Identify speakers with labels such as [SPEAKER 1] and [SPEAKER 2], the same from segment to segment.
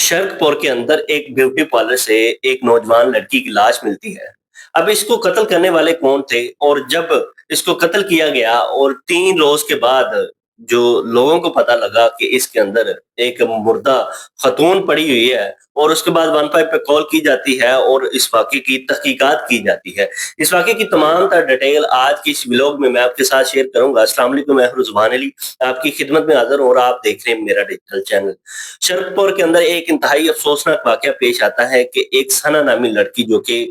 [SPEAKER 1] शरकपुर के अंदर एक ब्यूटी पार्लर से एक नौजवान लड़की की लाश मिलती है। अब इसको कत्ल करने वाले कौन थे और जब इसको कत्ल किया गया और 3 रोज़ के बाद जो लोगों को पता लगा कि इसके अंदर एक मुर्दा ख़तून पड़ी हुई है और उसके बाद 15 पे कॉल की जाती है और इस वाक़ये की तहकीकात की जाती है। इस वाक़ये की तमाम तर डिटेल आज की इस व्लॉग में मैं आपके साथ शेयर करूँगा। अस्सलाम वालेकुम, मैं हूँ रिज़वान अली, आपकी खिदमत में हाज़िर हूँ और आप देख रहे हैं मेरा डिजिटल चैनल। शरदपुर के अंदर एक इंतहाई अफसोसनाक वाक़या पेश आता है कि एक सना नामी लड़की जो कि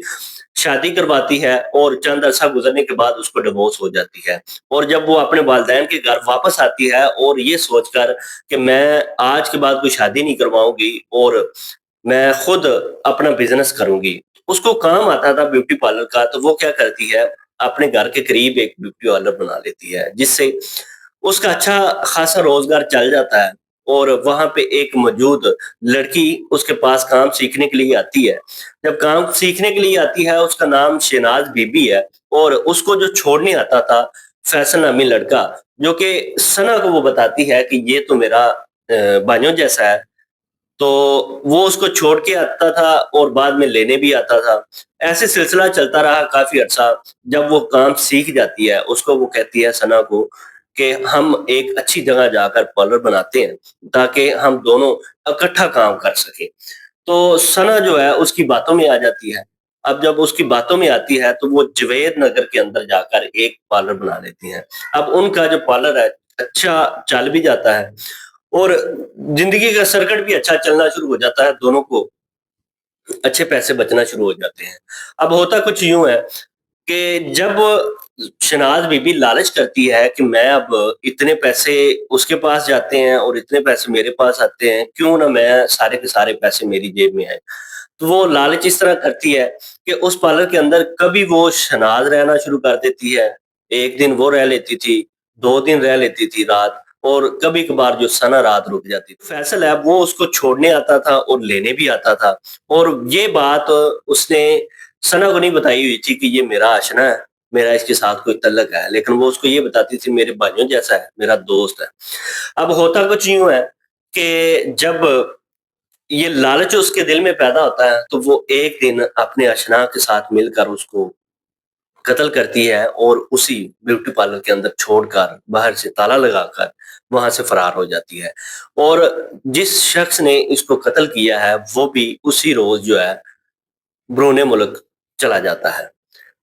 [SPEAKER 1] शादी करवाती है और चंद अरसा गुज़रने के बाद उसको डिवोर्स हो जाती है। और जब वो अपने वालिदैन के घर वापस आती है और ये सोचकर कि मैं आज के बाद कोई शादी नहीं करवाऊँगी और मैं खुद अपना बिज़नेस करूँगी। उसको काम आता था ब्यूटी पार्लर का, तो वो क्या करती है, अपने घर के करीब एक ब्यूटी पार्लर बना लेती है, जिससे उसका अच्छा खासा रोज़गार चल जाता है। और वहाँ पे एक मौजूद लड़की उसके पास काम सीखने के लिए आती है। जब काम सीखने के लिए आती है, उसका नाम शहनाज़ बीबी है और उसको जो छोड़ने आता था फैसल नामी लड़का, जो कि सना को वो बताती है कि ये तो मेरा भाइयों जैसा है। तो वो उसको छोड़ के आता था और बाद में लेने भी आता था। ऐसे सिलसिला चलता रहा काफ़ी अरसा। जब वो काम सीख जाती है, उसको वो कहती है सना को कि हम एक अच्छी जगह जाकर पार्लर बनाते हैं, ताकि हम दोनों इकट्ठा काम कर सकें। तो सना जो है उसकी बातों में आ जाती है। अब जब उसकी बातों में आती है तो वो जवेद नगर के अंदर जाकर एक पार्लर बना लेती हैं। अब उनका जो पार्लर है अच्छा चल भी जाता है और ज़िंदगी का सर्कट भी अच्छा चलना शुरू हो जाता है, दोनों को अच्छे पैसे बचना शुरू हो जाते हैं। अब होता कुछ यूँ है कि जब शहनाज़ बीबी लालच करती है कि मैं अब इतने पैसे उसके पास जाते हैं और इतने पैसे मेरे पास आते हैं, क्यों ना मैं सारे के सारे पैसे मेरी जेब में आएँ। तो वो लालच इस तरह करती है कि उस पार्लर के अंदर कभी वो शहनाज़ रहना शुरू कर देती है। 1 दिन वो रह लेती थी, 2 दिन रह लेती थी रात और कभी-कभार जो सना रात रुक जाती थी। फैसल है वो उसको छोड़ने आता था और लेने भी आता था और ये बात उसने सना को नहीं बताई हुई थी कि ये मेरा आशना है, मेरा इसके साथ कोई तल्लक है, लेकिन वो उसको ये बताती थी मेरे भाइयों जैसा है, मेरा दोस्त है। अब होता कुछ यूँ है कि जब ये लालच उसके दिल में पैदा होता है, तो वो एक दिन अपने अशना के साथ मिलकर उसको कत्ल करती है और उसी ब्यूटी पार्लर के अंदर छोड़कर, बाहर से ताला लगाकर वहाँ से फरार हो जाती है। और जिस शख्स ने इसको कत्ल किया है, वो भी उसी रोज़ जो है ब्रूने मुल्क चला जाता है।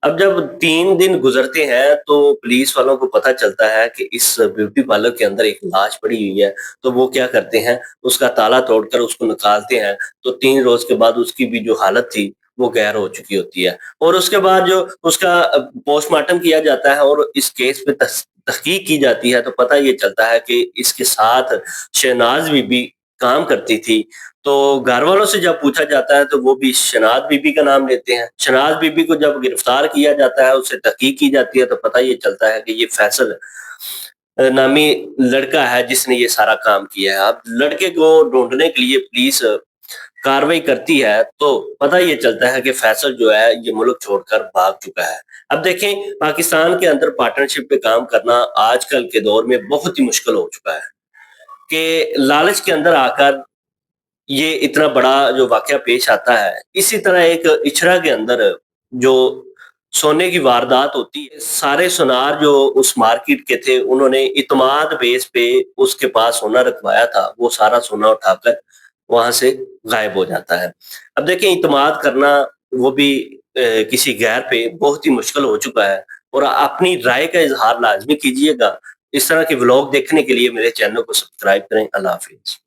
[SPEAKER 1] अब जब 3 दिन गुज़रते हैं तो पुलिस वालों को पता चलता है कि इस ब्यूटी पार्लर के अंदर एक लाश पड़ी हुई है, तो वो क्या करते हैं, उसका ताला तोड़कर उसको निकालते हैं, तो 3 रोज़ के बाद उसकी भी जो हालत थी, वो गैर हो चुकी होती है। और उसके बाद जो उसका पोस्टमार्टम किया जाता है और इस केस पे तहकीक की जाती है, तो पता ये चलता है कि इसके साथ शहनाज़ बीबी काम करती थी। तो घरवालों से जब पूछा जाता है तो वो भी शनाज़ बीबी का नाम लेते हैं। शनाज़ बीबी को जब गिरफ्तार किया जाता है, उससे तहकीक की जाती है तो पता ये चलता है कि ये फैसल नामी लड़का है जिसने ये सारा काम किया है। अब लड़के को ढूँढने के लिए पुलिस कार्रवाई करती है तो पता ये चलता है कि फैसल जो है ये मुल्क छोड़कर भाग चुका है। अब देखें, पाकिस्तान के अंदर पार्टनरशिप पे काम करना आजकल के दौर में बहुत ही मुश्किल हो चुका है कि लालच के अंदर आकर ये इतना बड़ा जो वाक़या पेश आता है। इसी तरह एक इचरा के अंदर जो सोने की वारदात होती है, सारे सुनार जो उस मार्केट के थे, उन्होंने इत्मीनान बेस पे उसके पास सोना रखवाया था, वो सारा सोना उठाकर वहाँ से गायब हो जाता है। अब देखिए, इत्मीनान करना वो भी किसी गैर पे बहुत ही मुश्किल हो चुका है और अपनी राय का इज़हार लाज़मी कीजिएगा। इस तरह के व्लॉग देखने के लिए मेरे चैनल को सब्सक्राइब करें। अल्लाह हाफ़िज़।